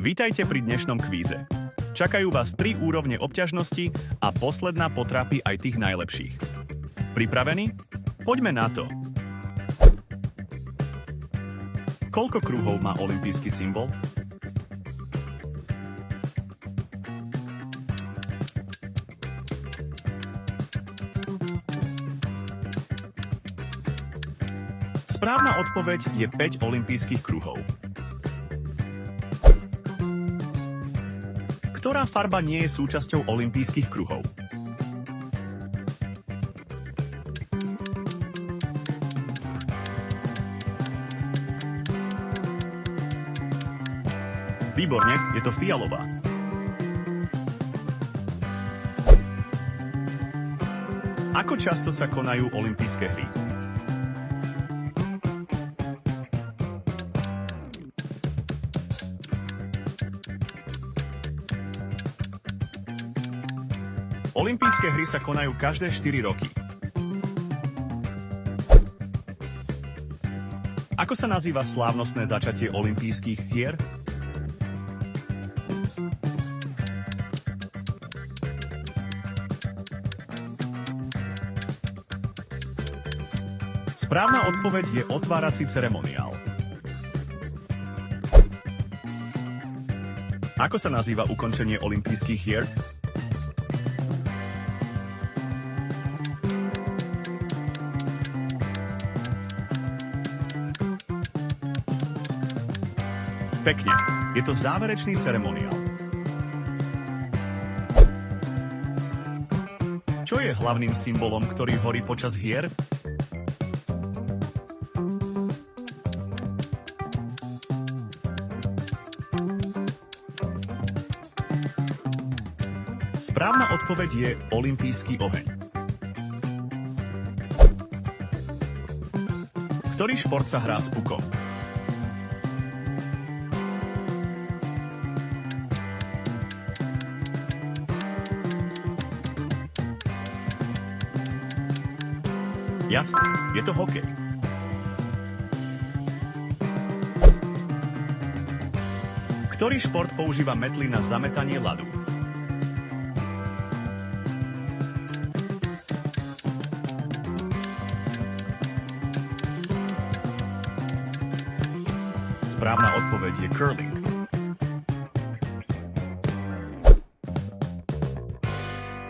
Vítajte pri dnešnom kvíze. Čakajú vás 3 úrovne obťažnosti a posledná potrápi aj tých najlepších. Pripravení? Poďme na to. Koľko kruhov má olympijský symbol? Správna odpoveď je 5 olympijských kruhov. Ktorá farba nie je súčasťou olympijských kruhov? Výborne, je to fialová. Ako často sa konajú olympijské hry? Olympijské hry sa konajú každé 4 roky. Ako sa nazýva slávnostné začatie olympijských hier? Správna odpoveď je otvárací ceremoniál. Ako sa nazýva ukončenie olympijských hier? Pekne. Je to záverečný ceremoniál. Čo je hlavným symbolom, ktorý horí počas hier? Správna odpoveď je olympijský oheň. Ktorý šport sa hrá s pukom? Jasné, je to hokej. Ktorý šport používa metly na zametanie ľadu? Správna odpoveď je curling.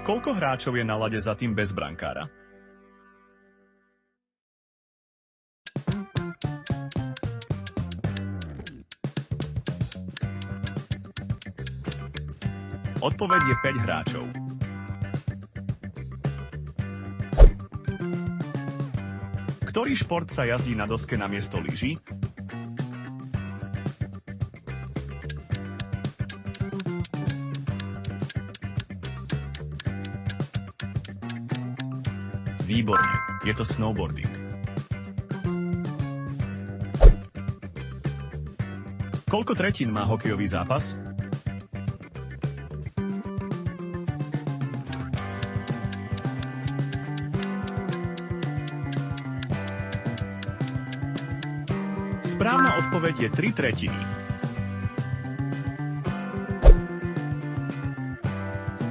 Koľko hráčov je na ľade za tým bez brankára? Odpoveď je 5 hráčov. Ktorý šport sa jazdí na doske namiesto lyží? Výborne, je to snowboarding. Koľko tretín má hokejový zápas? Správna odpoveď je 3/3.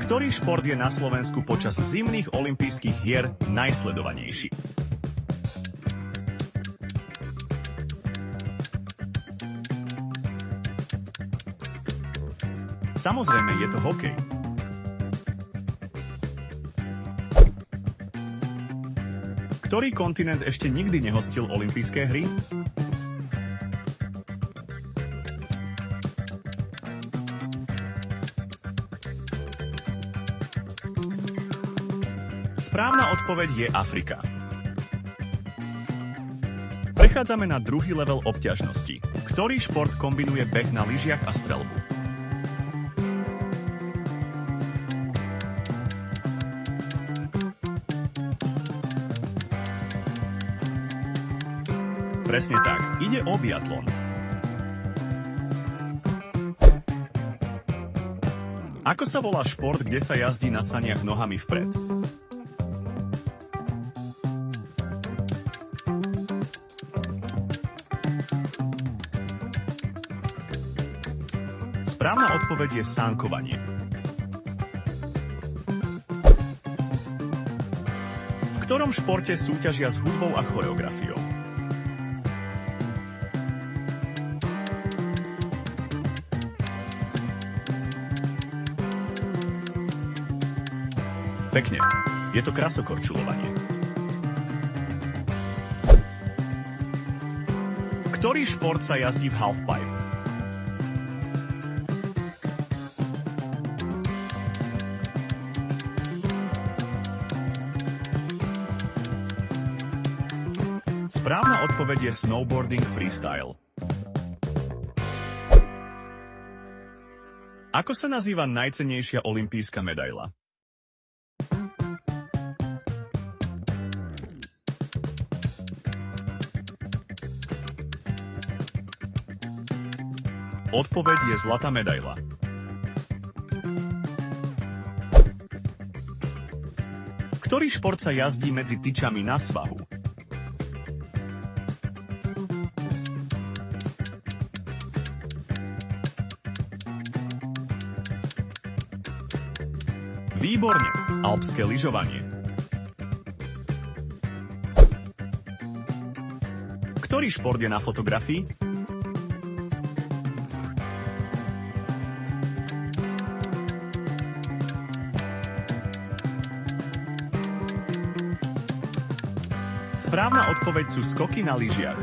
Ktorý šport je na Slovensku počas zimných olympijských hier najsledovanejší? Samozrejme, je to hokej. Ktorý kontinent ešte nikdy nehostil olympijské hry? Správna odpoveď je Afrika. Prechádzame na druhý level obťažnosti. Ktorý šport kombinuje beh na lyžiach a streľbu? Presne tak, ide o biatlon. Ako sa volá šport, kde sa jazdí na saniach nohami vpred? Správna odpoveď je sánkovanie. V ktorom športe súťažia s hudbou a choreografiou? Pekne. Je to krasokorčulovanie. Ktorý šport sa jazdí v halfpipe? Správna odpoveď je snowboarding freestyle. Ako sa nazýva najcennejšia olympijská medaila? Odpoveď je zlatá medaila. Ktorý šport sa jazdí medzi tyčami na svahu? Výborne, alpské lyžovanie. Ktorý šport je na fotografii? Správna odpoveď sú skoky na lyžiach.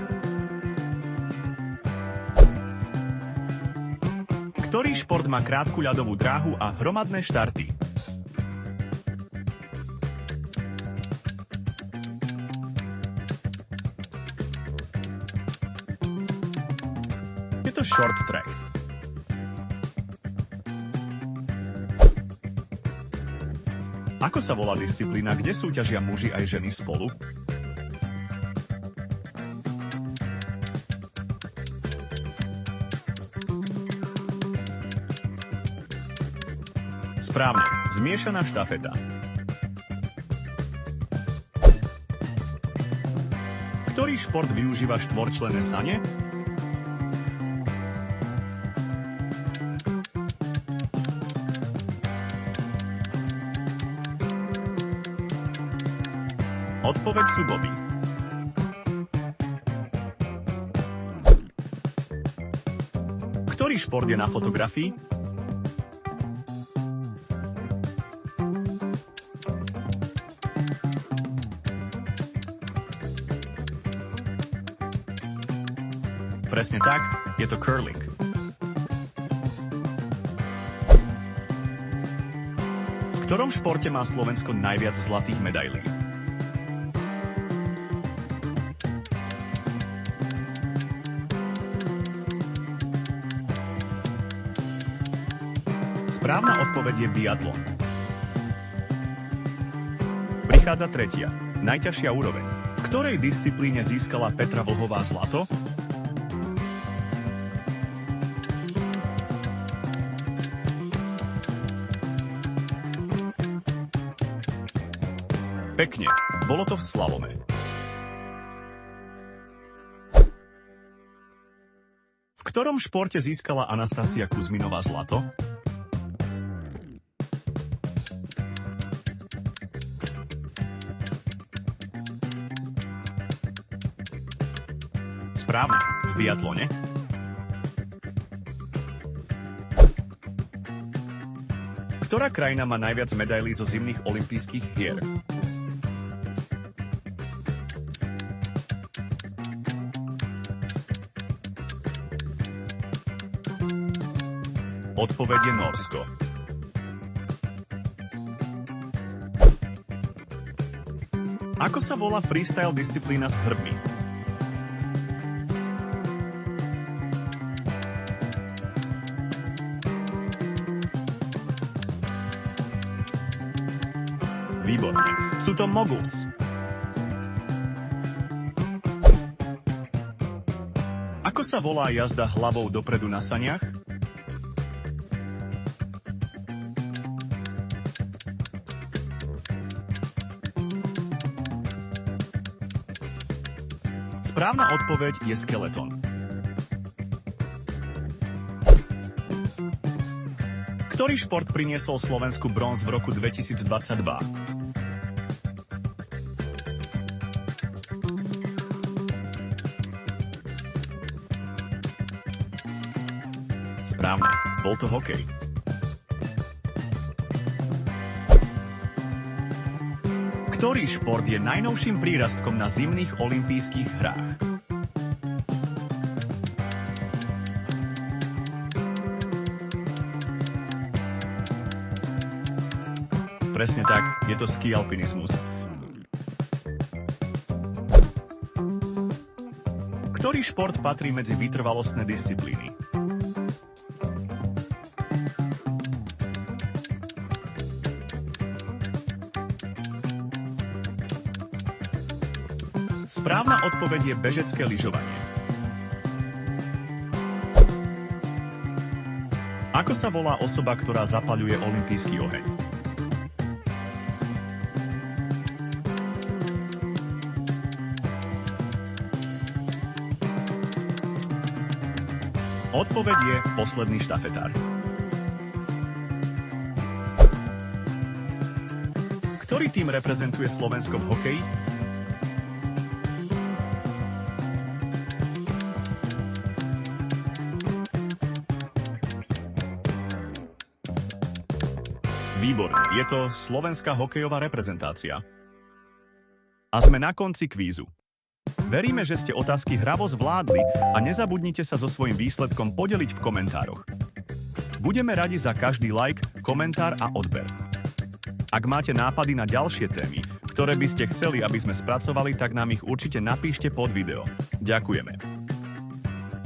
Ktorý šport má krátku ľadovú dráhu a hromadné štarty? Je to short track. Ako sa volá disciplína, kde súťažia muži aj ženy spolu? Správne, zmiešaná štafeta. Ktorý šport využíva štvorčlenné sane? Odpoveď sú boby. Ktorý šport je na fotografii? Presne tak, je to curling. V ktorom športe má Slovensko najviac zlatých medailí? Správna odpoveď je biatlon. Prichádza tretia, najťažšia úroveň. V ktorej disciplíne získala Petra Vlhová zlato? Pekne, bolo to v slalome. V ktorom športe získala Anastasia Kuzminová zlato? Správne, v biatlone. Ktorá krajina má najviac medailí zo zimných olympijských hier? Odpoveď je Nórsko. Ako sa volá freestyle disciplína s hrbmi? Výborne. Sú to moguls. Ako sa volá jazda hlavou dopredu na saniach? Správna odpoveď je skeleton. Ktorý šport priniesol Slovensku bronz v roku 2022? Správne, bol to hokej. Ktorý šport je najnovším prírastkom na zimných olympijských hrách? Presne tak, je to ski alpinizmus. Ktorý šport patrí medzi vytrvalostné disciplíny? Správna odpoveď je bežecké lyžovanie. Ako sa volá osoba, ktorá zapaľuje olympijský oheň? Odpoveď je posledný štafetár. Ktorý tím reprezentuje Slovensko v hokeji? Výborne, je to slovenská hokejová reprezentácia. A sme na konci kvízu. Veríme, že ste otázky hravo zvládli a nezabudnite sa so svojím výsledkom podeliť v komentároch. Budeme radi za každý like, komentár a odber. Ak máte nápady na ďalšie témy, ktoré by ste chceli, aby sme spracovali, tak nám ich určite napíšte pod video. Ďakujeme.